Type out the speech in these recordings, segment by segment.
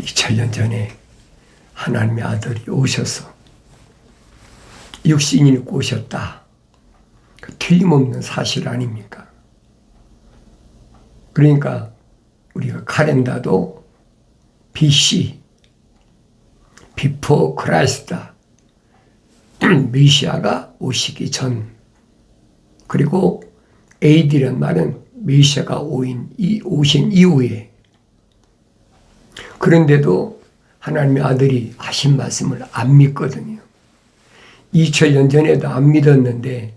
2000년 전에 하나님의 아들이 오셔서 육신이 입고 오셨다. 틀림없는 사실 아닙니까? 그러니까 우리가 카렌다도 BC, Before Christ다. 메시아가 오시기 전. 그리고 AD란 말은 메시아가 오신 이후에. 그런데도 하나님의 아들이 하신 말씀을 안 믿거든요. 2000년 전에도 안 믿었는데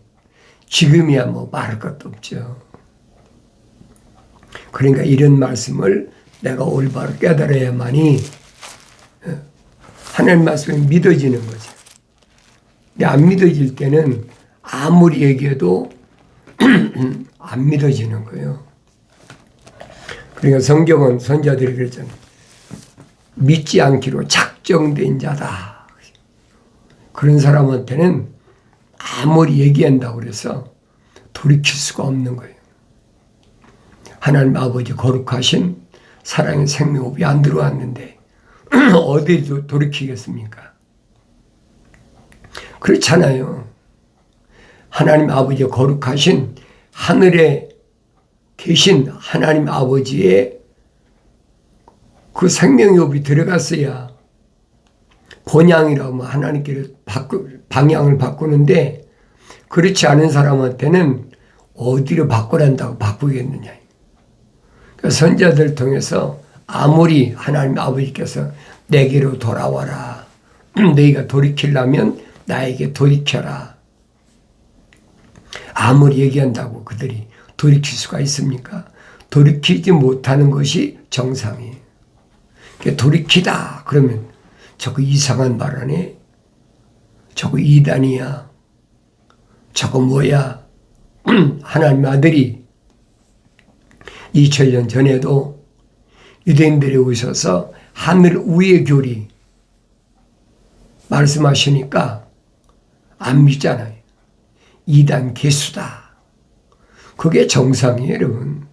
지금이야 뭐 말할 것도 없죠. 그러니까 이런 말씀을 내가 올바로 깨달아야만이 하나님 말씀이 믿어지는 거죠. 근데 안 믿어질 때는 아무리 얘기해도 안 믿어지는 거예요. 그러니까 성경은 선자들이 그랬잖아요. 믿지 않기로 작정된 자다. 그런 사람한테는 아무리 얘기한다고 그래서 돌이킬 수가 없는 거예요. 하나님 아버지 거룩하신 사랑의 생명호흡이 안 들어왔는데 어디 돌이키겠습니까? 그렇잖아요. 하나님 아버지 거룩하신 하늘에 계신 하나님 아버지의 그 생명호흡이 들어갔어야 본향이라고 하나님께 방향을 바꾸는데 그렇지 않은 사람한테는 어디로 바꾸란다고 바꾸겠느냐. 그러니까 선자들 통해서 아무리 하나님 아버지께서 내게로 돌아와라. 너희가 돌이키려면 나에게 돌이켜라. 아무리 얘기한다고 그들이 돌이킬 수가 있습니까? 돌이키지 못하는 것이 정상이에요. 돌이키다 그러면 저거 이상한 말 하네. 저거 이단이야. 저거 뭐야. 하나님 아들이 2000년 전에도 유대인들이 오셔서 하늘 위의 교리 말씀하시니까 안 믿잖아요. 이단 개수다. 그게 정상이에요, 여러분.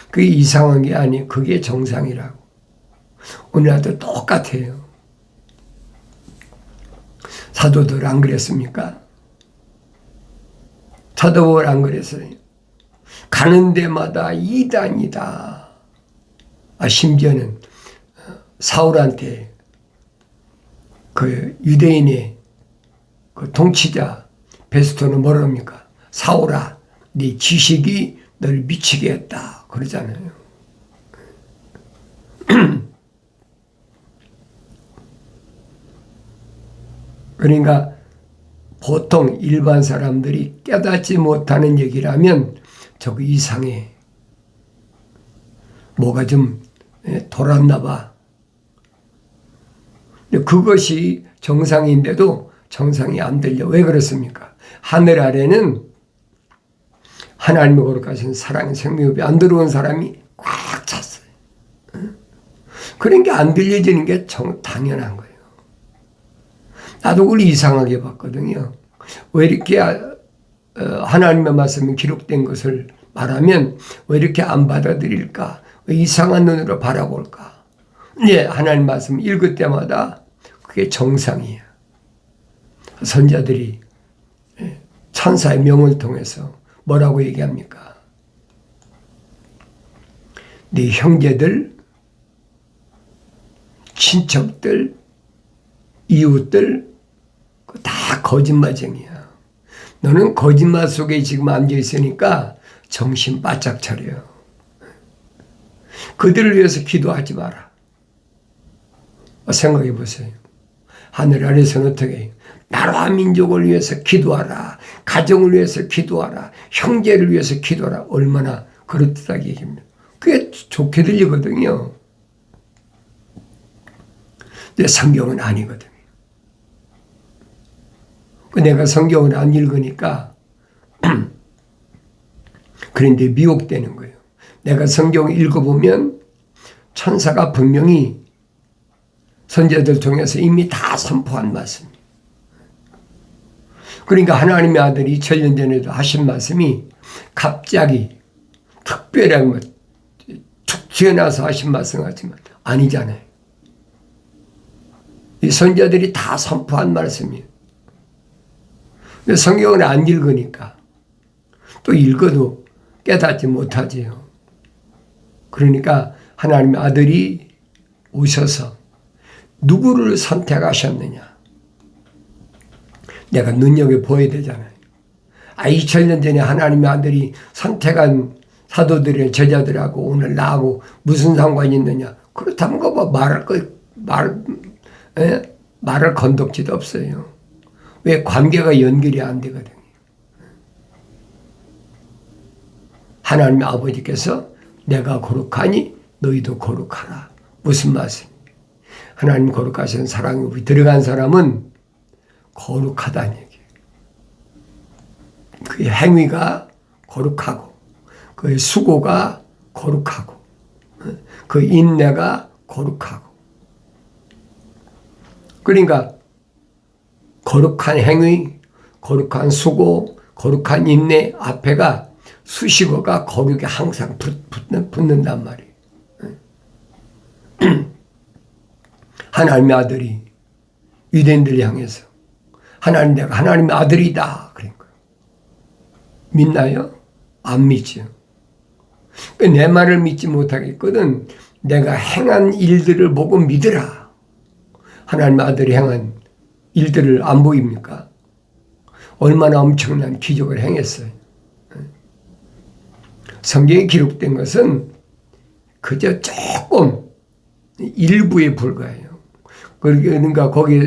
그게 이상한 게 아니에요. 그게 정상이라고. 오늘날도 똑같아요. 사도들 안 그랬습니까? 사도들 안 그랬어요. 가는 데마다 이단이다. 심지어는 사울한테 그 유대인의 그 통치자 베스토는 뭐라 합니까? 사울아, 네 지식이 널 미치게 했다. 그러잖아요. 그러니까 보통 일반 사람들이 깨닫지 못하는 얘기라면 저거 이상해. 뭐가 좀 돌았나 봐. 근데 그것이 정상인데도 정상이 안 들려. 왜 그렇습니까? 하늘 아래는 하나님의 거룩하신 사랑의 생명이 안 들어온 사람이 꽉 찼어요. 그런 게 안 들려지는 게 당연한 거예요. 나도 그걸 이상하게 봤거든요. 왜 이렇게 하나님의 말씀이 기록된 것을 말하면 왜 이렇게 안 받아들일까? 왜 이상한 눈으로 바라볼까? 네, 하나님 말씀 읽을 때마다 그게 정상이에요. 선자들이 천사의 명을 통해서 뭐라고 얘기합니까? 네 형제들, 친척들, 이웃들 다 거짓말쟁이야. 너는 거짓말 속에 지금 앉아있으니까 정신 바짝 차려. 그들을 위해서 기도하지 마라. 생각해 보세요. 하늘 아래서는 어떻게 해요? 나라 민족을 위해서 기도하라. 가정을 위해서 기도하라. 형제를 위해서 기도하라. 얼마나 그렇다고 얘기합니다. 그게 좋게 들리거든요. 근데 성경은 아니거든요. 내가 성경을 안 읽으니까 그런데 미혹되는 거예요. 내가 성경을 읽어보면 천사가 분명히 선제들 통해서 이미 다 선포한 말씀이에요. 그러니까 하나님의 아들이 2000년 전에도 하신 말씀이 갑자기 특별한 것, 툭 튀어나와서 하신 말씀 같지만 아니잖아요. 이 선자들이 다 선포한 말씀이에요. 성경을 안 읽으니까 또 읽어도 깨닫지 못하지요. 그러니까 하나님의 아들이 오셔서 누구를 선택하셨느냐? 내가 눈여겨보아야 되잖아요. 2000년 전에 하나님의 아들이 선택한 사도들의 제자들하고 오늘 나하고 무슨 상관이 있느냐? 그렇다면 그거 말을 건덕지도 없어요. 왜? 관계가 연결이 안 되거든요. 하나님의 아버지께서 내가 거룩하니 너희도 거룩하라. 무슨 말씀? 하나님 거룩하신 사랑이 들어간 사람은 거룩하다는 얘기예요. 그의 행위가 거룩하고 그의 수고가 거룩하고 그 인내가 거룩하고, 그러니까 거룩한 행위, 거룩한 수고, 거룩한 인내 앞에가 수식어가 거룩에 항상 붙는단 말이에요. 하나님의 아들이 유대인들 향해서 내가 하나님의 아들이다 그런 거예요. 믿나요? 안 믿죠. 내 말을 믿지 못하겠거든. 내가 행한 일들을 보고 믿으라. 하나님의 아들이 행한 일들을 안 보입니까? 얼마나 엄청난 기적을 행했어요. 성경에 기록된 것은 그저 조금 일부에 불과해요. 그러니까 거기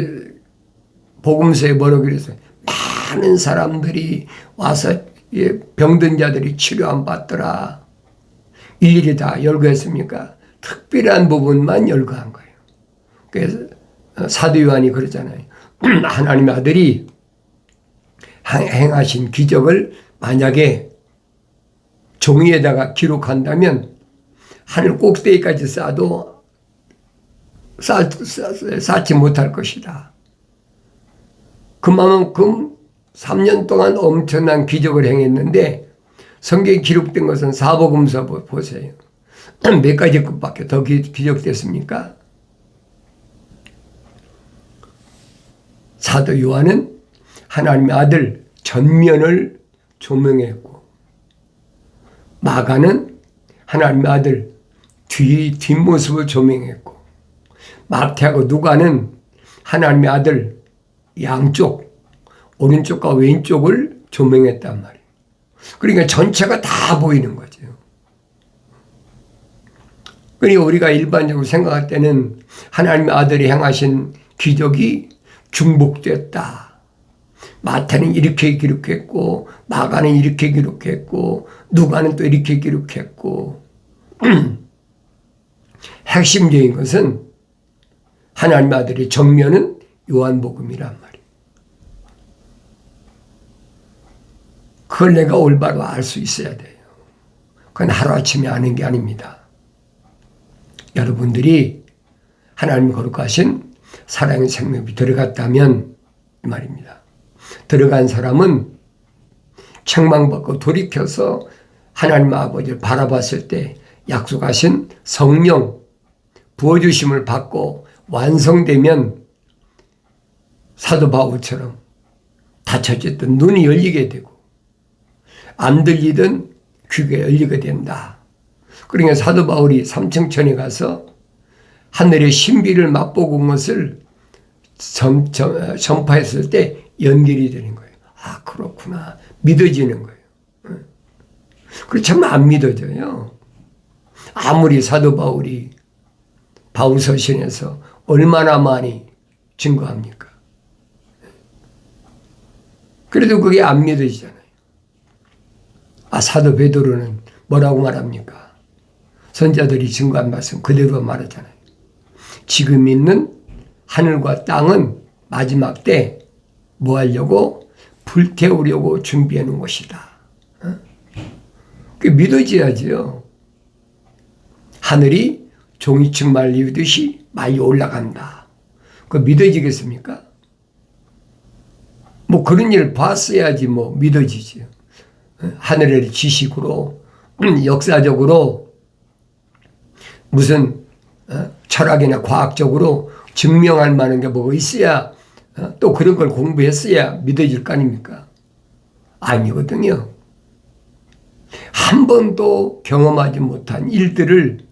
복음서에 뭐라고 그랬어요? 많은 사람들이 와서 병든 자들이 치료 안 받더라. 일일이 다 열거했습니까? 특별한 부분만 열거한 거예요. 그래서 사도 요한이 그러잖아요. 하나님의 아들이 행하신 기적을 만약에 종이에다가 기록한다면 하늘 꼭대기까지 쌓아도 쌓지 못할 것이다. 그만큼 3년 동안 엄청난 기적을 행했는데 성경에 기록된 것은 사복음서 보세요. 몇 가지 것밖에 더 기록됐습니까? 사도 요한은 하나님의 아들 전면을 조명했고, 마가는 하나님의 아들 뒷모습을 조명했고, 마태하고 누가는 하나님의 아들 양쪽, 오른쪽과 왼쪽을 조명했단 말이에요. 그러니까 전체가 다 보이는 거죠. 그러니까 우리가 일반적으로 생각할 때는 하나님의 아들이 행하신 기적이 중복됐다. 마태는 이렇게 기록했고, 마가는 이렇게 기록했고, 누가는 또 이렇게 기록했고, 핵심적인 것은 하나님의 아들의 정면은 요한복음이란 말이에요. 그걸 내가 올바로 알 수 있어야 돼요. 그건 하루아침에 아는 게 아닙니다. 여러분들이 하나님 거룩하신 사랑의 생명이 들어갔다면 이 말입니다. 들어간 사람은 책망받고 돌이켜서 하나님 아버지를 바라봤을 때 약속하신 성령 부어주심을 받고 완성되면 사도 바울처럼 닫혀졌던 눈이 열리게 되고 안 들리던 귀가 열리게 된다. 그러니까 사도 바울이 삼층천에 가서 하늘의 신비를 맛보고 온 것을 전파했을 때 연결이 되는 거예요. 아, 그렇구나. 믿어지는 거예요. 그렇지만 안 믿어져요. 아무리 사도 바울이 바울서신에서 얼마나 많이 증거합니까? 그래도 그게 안 믿어지잖아요. 아, 사도 베드로는 뭐라고 말합니까? 선자들이 증거한 말씀 그대로 말하잖아요. 지금 있는 하늘과 땅은 마지막 때 뭐 하려고? 불태우려고 준비해 놓은 것이다. 그게 믿어져야지요. 하늘이 종이층 말리듯이 말리 올라간다. 그거 믿어지겠습니까? 뭐 그런 일을 봤어야지 뭐 믿어지지요. 하늘의 지식으로 역사적으로 무슨 철학이나 과학적으로 증명할 만한 게 뭐가 있어야 또 그런 걸 공부했어야 믿어질 거 아닙니까? 아니거든요. 한 번도 경험하지 못한 일들을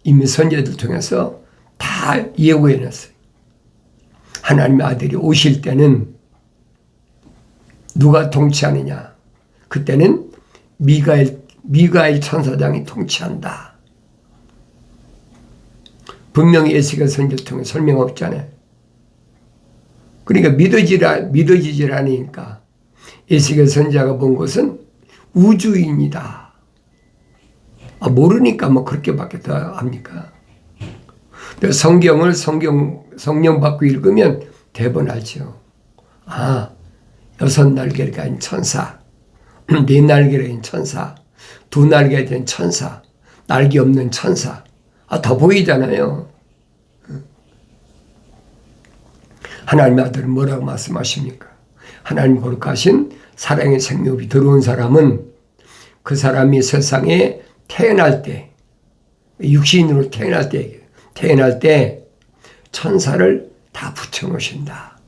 이미 선지자들 통해서 다 예고해놨어요. 하나님의 아들이 오실 때는 누가 통치하느냐? 그때는 미가엘 천사장이 통치한다. 분명히 에스겔 선지자를 통해 설명없잖아요. 그러니까 믿어지질 않으니까 에스겔 선지자가 본 것은 우주인이다. 모르니까 뭐 그렇게밖에 더 합니까? 성경을 성령 받고 읽으면 대번 알죠. 6날개를 가진 천사, 4날개를 가진 천사, 2날개를 가진 천사, 날개 없는 천사. 다 보이잖아요. 하나님의 아들은 뭐라고 말씀하십니까? 하나님 거룩하신 사랑의 생명이 들어온 사람은 그 사람이 세상에 태어날 때, 육신으로 태어날 때 천사를 다 붙여놓으신다.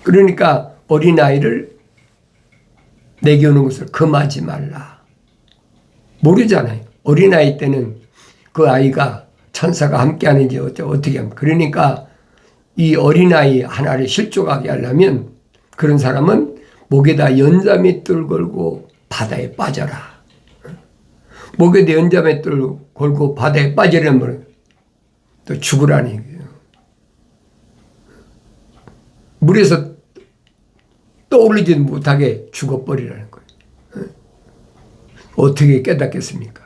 그러니까 어린아이를 내겨오는 것을 금하지 말라. 모르잖아요. 어린아이 때는 그 아이가 천사가 함께하는지 어떻게 합니까? 그러니까 이 어린아이 하나를 실족하게 하려면 그런 사람은 목에다 연자맷돌 걸고 바다에 빠져라. 목에다 연자맷돌 걸고 바다에 빠지려면 또 죽으라는 얘기예요. 물에서 떠오르지 못하게 죽어버리라는 거예요. 어떻게 깨닫겠습니까?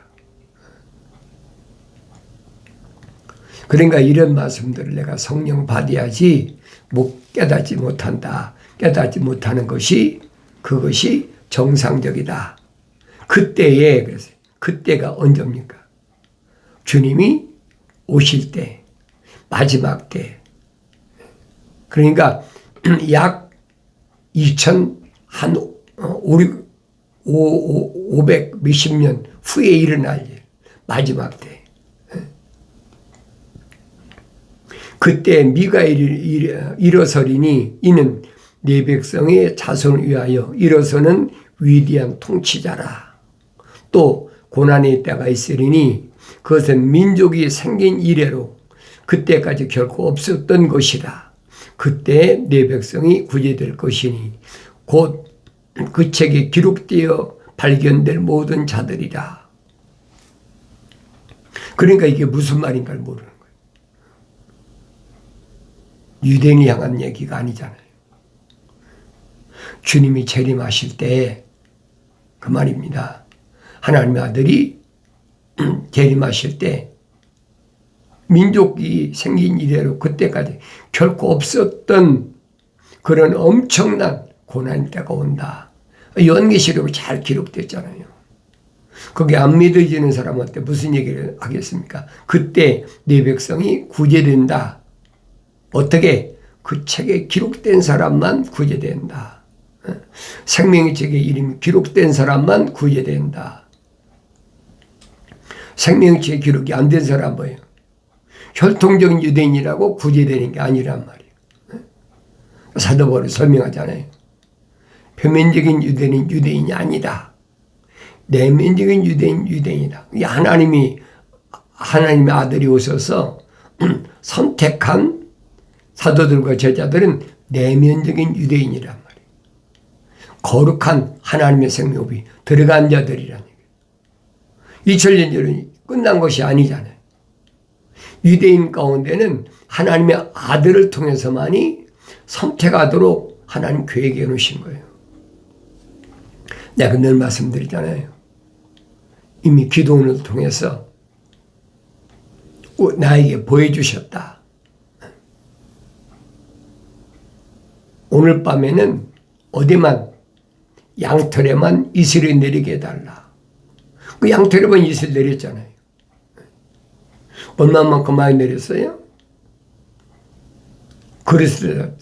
그러니까 이런 말씀들을 내가 성령 받아야지 깨닫지 못한다. 깨닫지 못하는 것이 그것이 정상적이다. 그때가 언제입니까? 주님이 오실 때, 마지막 때. 그러니까 약 500 몇십 년 후에 일어날 일, 마지막 때. 그때 미가엘이 일어서리니 이는 네 백성의 자손을 위하여 일어서는 위대한 통치자라. 또 고난의 때가 있으리니 그것은 민족이 생긴 이래로 그때까지 결코 없었던 것이라. 그때 네 백성이 구제될 것이니 곧 그 책에 기록되어 발견될 모든 자들이라. 그러니까 이게 무슨 말인가를 모르는 거예요. 유대인이 향한 얘기가 아니잖아요. 주님이 재림하실 때 그 말입니다. 하나님의 아들이 재림하실 때 민족이 생긴 이래로 그때까지 결코 없었던 그런 엄청난 고난의 때가 온다. 요한계시록에 잘 기록됐잖아요. 거기 안 믿어지는 사람한테 무슨 얘기를 하겠습니까? 그때 네 백성이 구제된다. 어떻게? 그 책에 기록된 사람만 구제된다. 생명의 책에 이름이 기록된 사람만 구제된다. 생명의 책에 기록이 안 된 사람 뭐예요? 혈통적인 유대인이라고 구제되는 게 아니란 말이에요. 사도 바울이 설명하잖아요. 표면적인 유대인은 유대인이 아니다. 내면적인 유대인이다. 하나님의 아들이 오셔서 선택한 사도들과 제자들은 내면적인 유대인이란 말이에요. 거룩한 하나님의 생명이 들어간 자들이라는 얘기예요. 2000년 전에 끝난 것이 아니잖아요. 유대인 가운데는 하나님의 아들을 통해서만이 선택하도록 하나님 계획해 놓으신 거예요. 내가 늘 말씀드리잖아요. 이미 기도원을 통해서 나에게 보여주셨다. 오늘 밤에는 어디만 양털에만 이슬을 내리게 해달라. 그 양털에만 이슬 내렸잖아요. 얼마만큼 많이 내렸어요? 그릇에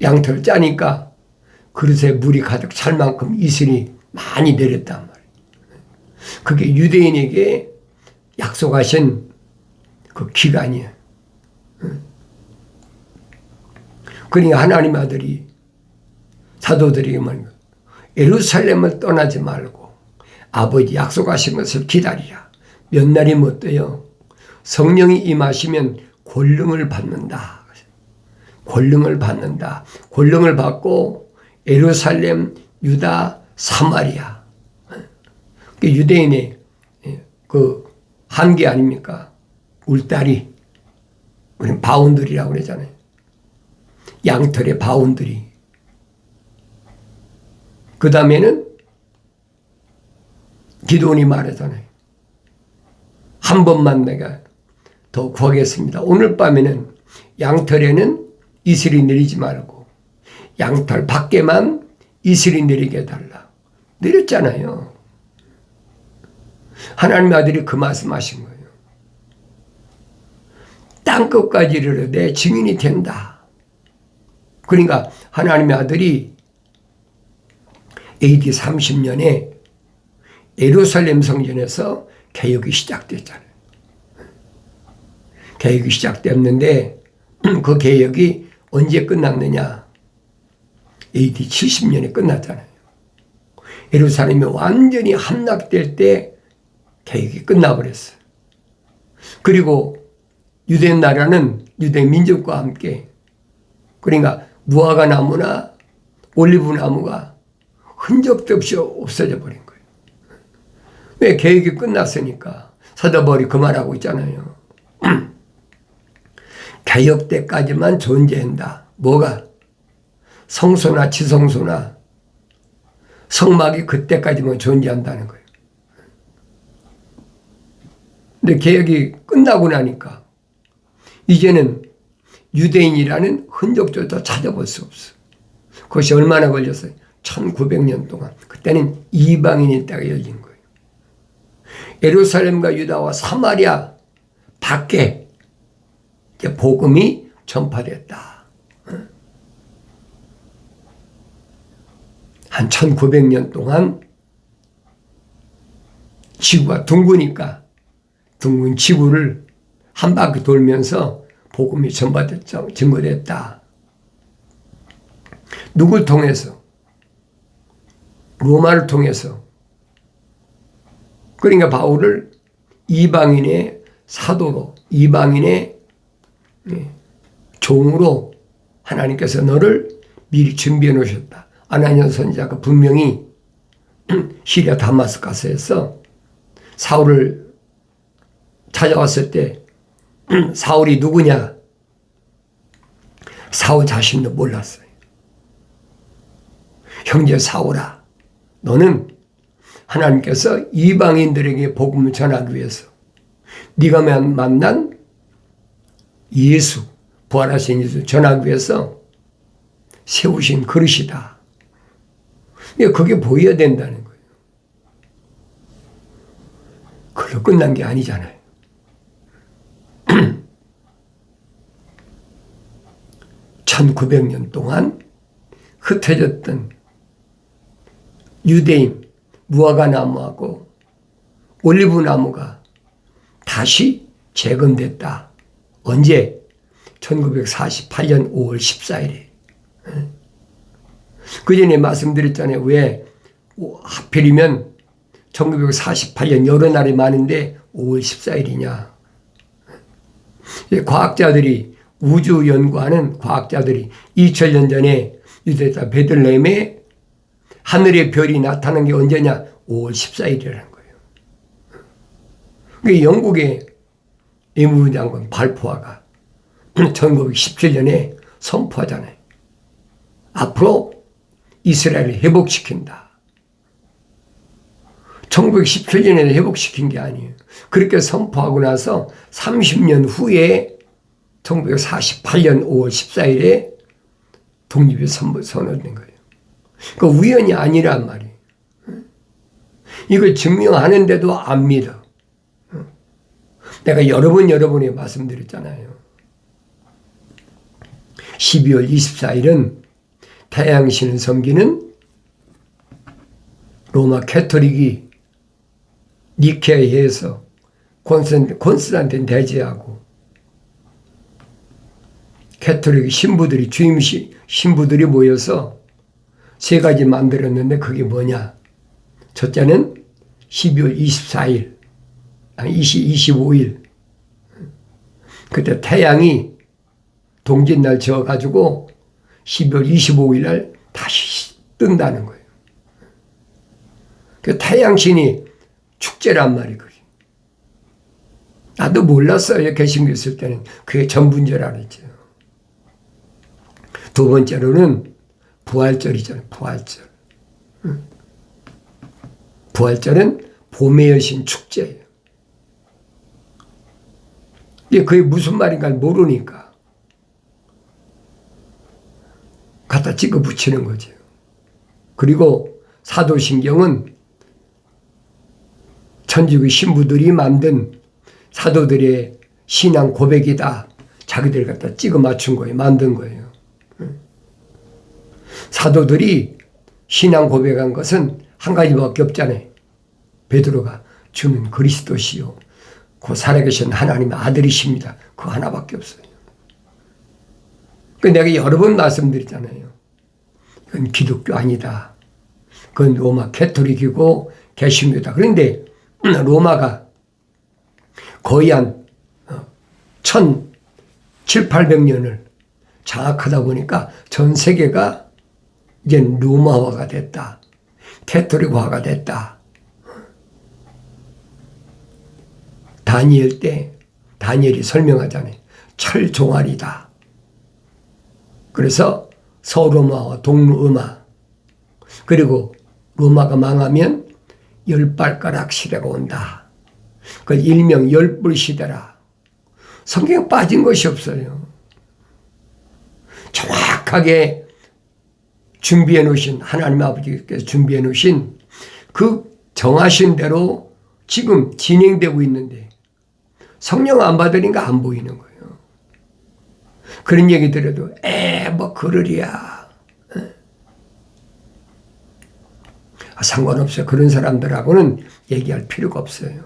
양털을 짜니까 그릇에 물이 가득 찰 만큼 이슬이 많이 내렸단 말이에요. 그게 유대인에게 약속하신 그 기간이에요. 그러니까 하나님 아들이 사도들에게 말합니다. 예루살렘을 떠나지 말고 아버지 약속하신 것을 기다리라. 몇 날이 못 돼요. 성령이 임하시면 권능을 받는다. 권능을 받는다. 권능을 받고 예루살렘, 유다, 사마리아. 유대인의 그 한계 아닙니까? 울다리. 우리는 바운드리라고 그러잖아요. 양털의 바운드리. 그 다음에는 기도원이 말하잖아요. 한 번만 내가 더 구하겠습니다. 오늘 밤에는 양털에는 이슬이 내리지 말고 양털 밖에만 이슬이 내리게 해달라. 내렸잖아요. 하나님의 아들이 그 말씀하신 거예요. 땅끝까지 이르러 내 증인이 된다. 그러니까 하나님의 아들이 AD 30년에 예루살렘 성전에서 개혁이 시작됐잖아요. 개혁이 시작됐는데 그 개혁이 언제 끝났느냐? AD 70년에 끝났잖아요. 예루살렘이 완전히 함락될 때 개혁이 끝나버렸어요. 그리고 유대 나라는 유대 민족과 함께 그러니까 무화과 나무나 올리브 나무가 흔적도 없이 없어져 버린 거예요. 왜? 개혁이 끝났으니까. 서더벌이 그 말하고 있잖아요. 개혁 때까지만 존재한다. 뭐가? 성소나 지성소나 성막이 그때까지만 존재한다는 거예요. 근데 개혁이 끝나고 나니까 이제는 유대인이라는 흔적조차 찾아볼 수 없어. 그것이 얼마나 걸렸어요? 1900년 동안. 그때는 이방인의 때가 열린 거예요. 예루살렘과 유다와 사마리아 밖에 이제 복음이 전파됐다. 한 1900년 동안 지구가 둥그니까 둥근 지구를 한 바퀴 돌면서 복음이 전파됐죠. 증거됐다. 누굴 통해서? 로마를 통해서. 그러니까 바울을 이방인의 사도로, 이방인의 종으로 하나님께서 너를 미리 준비해 놓으셨다. 아나니아 선지자가 분명히 시리아 다마스커스에서 사울을 찾아왔을 때 사울이 누구냐? 사울 자신도 몰랐어요. 형제 사울아, 너는 하나님께서 이방인들에게 복음을 전하기 위해서 네가 만난 예수, 부활하신 예수 전하기 위해서 세우신 그릇이다. 그게 보여야 된다는 거예요. 그걸로 끝난 게 아니잖아요. 1900년 동안 흩어졌던 유대인 무화과 나무하고 올리브 나무가 다시 재건됐다. 언제? 1948년 5월 14일에. 그 전에 말씀드렸잖아요. 왜 하필이면 1948년 여러 날이 많은데 5월 14일이냐. 과학자들이 우주 연구하는 과학자들이 2000년 전에 유대자 베들레헴에 하늘의 별이 나타난 게 언제냐? 5월 14일이라는 거예요. 그게 영국의 외무부 장관 발포아가 1917년에 선포하잖아요. 앞으로 이스라엘을 회복시킨다. 1917년에 회복시킨 게 아니에요. 그렇게 선포하고 나서 30년 후에 1948년 5월 14일에 독립이 선언된 거예요. 그 우연이 아니란 말이에요. 이걸 증명하는데도 안 믿어. 내가 여러 번에 말씀드렸잖아요. 12월 24일은 태양신을 섬기는 로마 캐토릭이 니케아에 의해서 콘스탄틴 대제하고 캐톨릭 신부들이 신부들이 모여서 세 가지 만들었는데 그게 뭐냐? 첫째는 12월 24일, 25일. 그때 태양이 동짓날 져가지고 12월 25일 날 다시 뜬다는 거예요. 그 태양신이 축제란 말이에요. 나도 몰랐어요. 개신교 있을 때는. 그게 전부인 줄 알았죠. 두 번째로는 부활절이잖아요. 부활절. 부활절은 봄의 여신 축제예요. 이게 그게 무슨 말인가 모르니까 갖다 찍어 붙이는 거죠. 그리고 사도신경은 천주교 신부들이 만든 사도들의 신앙 고백이다. 자기들 갖다 찍어 맞춘 거예요. 만든 거예요. 사도들이 신앙 고백한 것은 한 가지밖에 없잖아요. 베드로가 주는 그리스도시요 곧 살아계신 하나님의 아들이십니다. 그거 하나밖에 없어요. 내가 여러 번 말씀드렸잖아요. 그건 기독교 아니다. 그건 로마 캐톨릭이고 개신교다. 그런데 로마가 거의 한 1700~1800년을 장악하다 보니까 전 세계가 이제 로마화가 됐다. 캐톨릭화가 됐다. 다니엘 때 다니엘이 설명하잖아요. 철종알이다. 그래서 서로마와 동로마 그리고 로마가 망하면 열발가락 시대가 온다. 그 일명 열불 시대라. 성경에 빠진 것이 없어요. 정확하게 준비해 놓으신 하나님 아버지께서 준비해 놓으신 그 정하신 대로 지금 진행되고 있는데 성령 안 받으니까 안 보이는 거예요. 그런 얘기 들어도 뭐 그러리야. 상관없어요. 그런 사람들하고는 얘기할 필요가 없어요.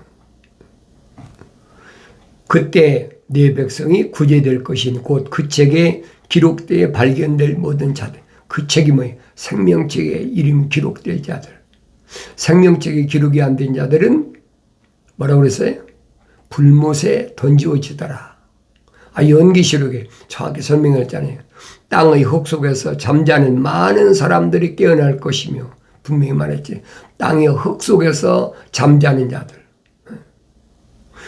그때 내 백성이 구제될 것인 곧 그 책에 기록되어 발견될 모든 자들. 그 책이 뭐예요? 생명책에 이름 기록될 자들. 생명책에 기록이 안 된 자들은 뭐라고 그랬어요? 불못에 던지어지더라. 연기시록에 정확히 설명했잖아요. 땅의 흙 속에서 잠자는 많은 사람들이 깨어날 것이며 분명히 말했지. 땅의 흙 속에서 잠자는 자들.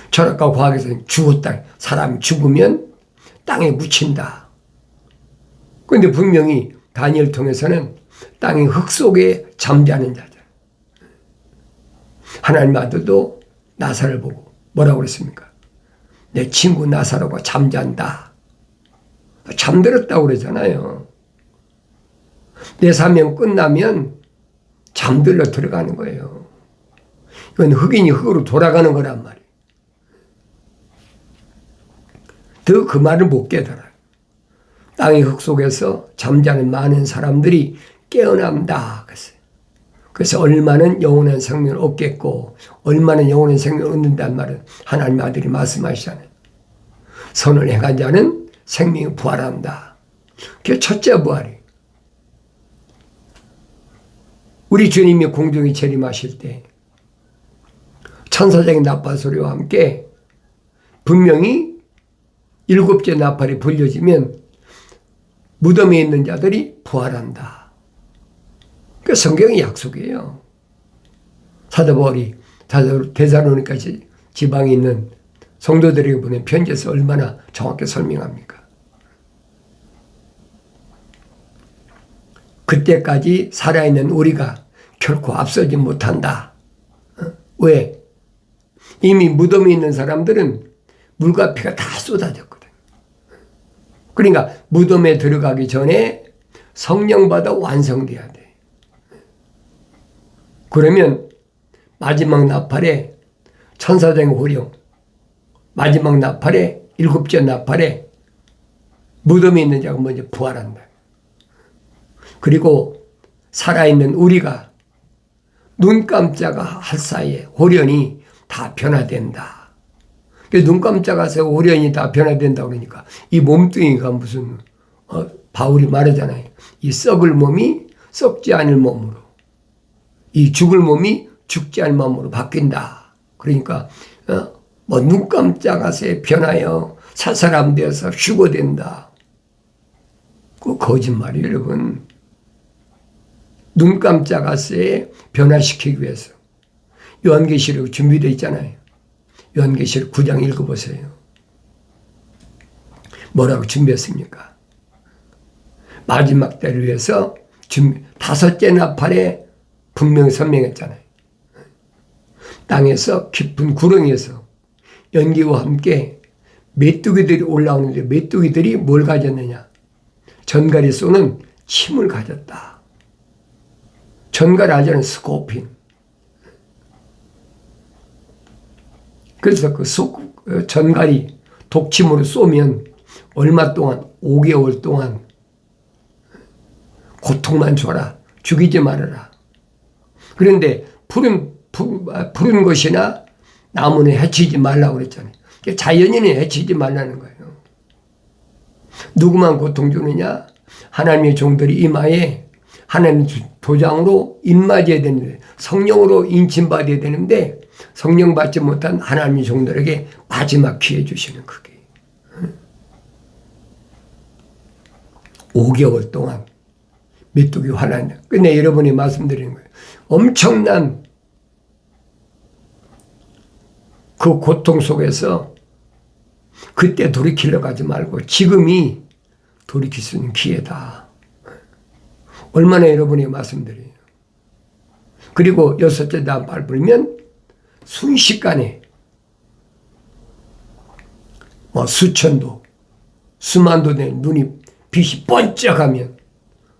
철학과 과학에서는 죽었다. 사람이 죽으면 땅에 묻힌다. 그런데 분명히 다니엘 통해서는 땅의 흙 속에 잠자는 자들. 하나님 아들도 나사를 보고 뭐라고 그랬습니까? 내 친구 나사로가 잠잔다. 잠들었다고 그러잖아요. 내 사명 끝나면 잠들러 들어가는 거예요. 이건 흑인이 흑으로 돌아가는 거란 말이에요. 더 그 말을 못 깨달아요. 땅의 흙 속에서 잠자는 많은 사람들이 깨어난다. 그래서 얼마는 영원한 생명을 얻겠고 얼마는 영원한 생명을 얻는다는 말은 하나님 아들이 말씀하시잖아요. 선을 행한 자는 생명이 부활한다. 그게 첫째 부활이에요. 우리 주님이 공중에 재림하실 때 천사장의 나팔 소리와 함께 분명히 일곱째 나팔이 불려지면 무덤에 있는 자들이 부활한다. 그 성경의 약속이에요. 사도 바울이 데살로니가 지방에 있는 성도들에게 보낸 편지에서 얼마나 정확히 설명합니까? 그때까지 살아있는 우리가 결코 앞서지 못한다. 왜? 이미 무덤에 있는 사람들은 물과 피가 다 쏟아졌거든. 그러니까 무덤에 들어가기 전에 성령 받아 완성돼야 돼. 그러면 마지막 나팔에 천사장의 호령, 마지막 나팔에 일곱째 나팔에 무덤에 있는 자가 먼저 부활한다. 그리고 살아있는 우리가 눈 깜짝아 할 사이에 호련히 다 변화된다. 눈 깜짝하세요. 오련이 다 변화된다 그러니까 이 몸뚱이가 무슨 바울이 말하잖아요. 이 썩을 몸이 썩지 않을 몸으로, 이 죽을 몸이 죽지 않을 몸으로 바뀐다. 그러니까 눈 깜짝하세요 변하여 새 사람 되어서 휴거된다. 그 거짓말이에요, 여러분. 눈 깜짝하세요 변화시키기 위해서 요한계시록 준비되어 있잖아요. 요한계시록 9장 읽어보세요. 뭐라고 준비했습니까? 마지막 때를 위해서 다섯째 나팔에 분명히 선명했잖아요. 땅에서 깊은 구렁이에서 연기와 함께 메뚜기들이 올라오는데 메뚜기들이 뭘 가졌느냐? 전갈이 쏘는 침을 가졌다. 전갈 아자는 스코핀. 그래서 그 전갈이 독침으로 쏘면 얼마 동안 5개월 동안 고통만 줘라. 죽이지 말아라. 그런데 푸른 것이나 나무는 해치지 말라고 그랬잖아요. 자연인은 해치지 말라는 거예요. 누구만 고통 주느냐? 하나님의 종들이 이마에 하나님 도장으로 인맞아야 되는데 성령으로 인침받아야 되는데 성령 받지 못한 하나님의 종들에게 마지막 기회 주시는 그게 5개월 동안 메뚜기 환란. 근데 여러분이 말씀드리는 거예요. 엄청난 그 고통 속에서 그때 돌이키려 가지 말고 지금이 돌이킬 수 있는 기회다. 얼마나 여러분이 말씀드려요. 그리고 여섯째 나팔 불면 순식간에 수천도 수만도 된 눈이 빛이 번쩍하면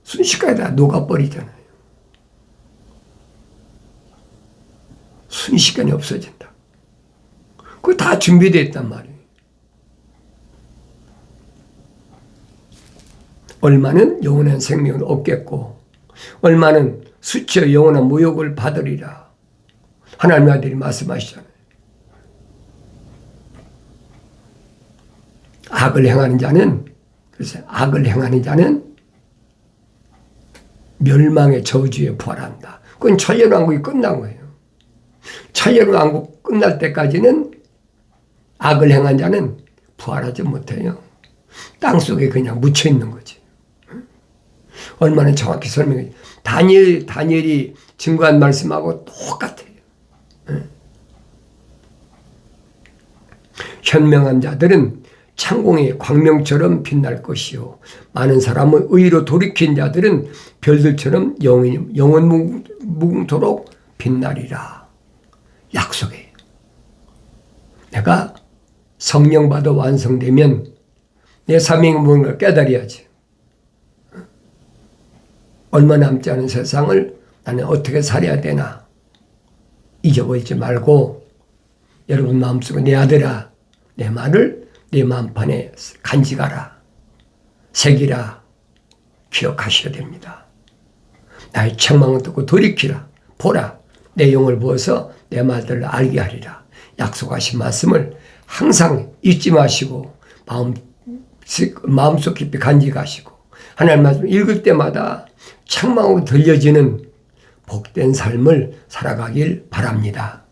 순식간에 다 녹아버리잖아요. 순식간에 없어진다. 그거 다 준비되어 있단 말이에요. 얼마는 영원한 생명을 얻겠고 얼마는 수치와 영원한 모욕을 받으리라. 하나님의 아들이 말씀하시잖아요. 악을 행하는 자는 그래서 악을 행하는 자는 멸망의 저주에 부활한다. 그건 천년왕국이 끝난 거예요. 천년왕국 끝날 때까지는 악을 행한 자는 부활하지 못해요. 땅속에 그냥 묻혀 있는 거지. 얼마나 정확히 설명해. 다니엘이 증거한 말씀하고 똑같아요. 현명한 자들은 창공의 광명처럼 빛날 것이요 많은 사람은 의로 돌이킨 자들은 별들처럼 영원무궁토록 빛나리라. 약속해요. 내가 성령 받아 완성되면 내 사명이 뭔가 깨달아야지. 얼마 남지 않은 세상을 나는 어떻게 살아야 되나 잊어버리지 말고 여러분 마음속에 내 아들아 내 말을 내 마음판에 간직하라. 새기라. 기억하셔야 됩니다. 나의 책망을 듣고 돌이키라. 보라. 내 영을 부어서 내 말들을 알게 하리라. 약속하신 말씀을 항상 잊지 마시고 마음속 깊이 간직하시고 하나님 말씀 읽을 때마다 책망으로 들려지는 복된 삶을 살아가길 바랍니다.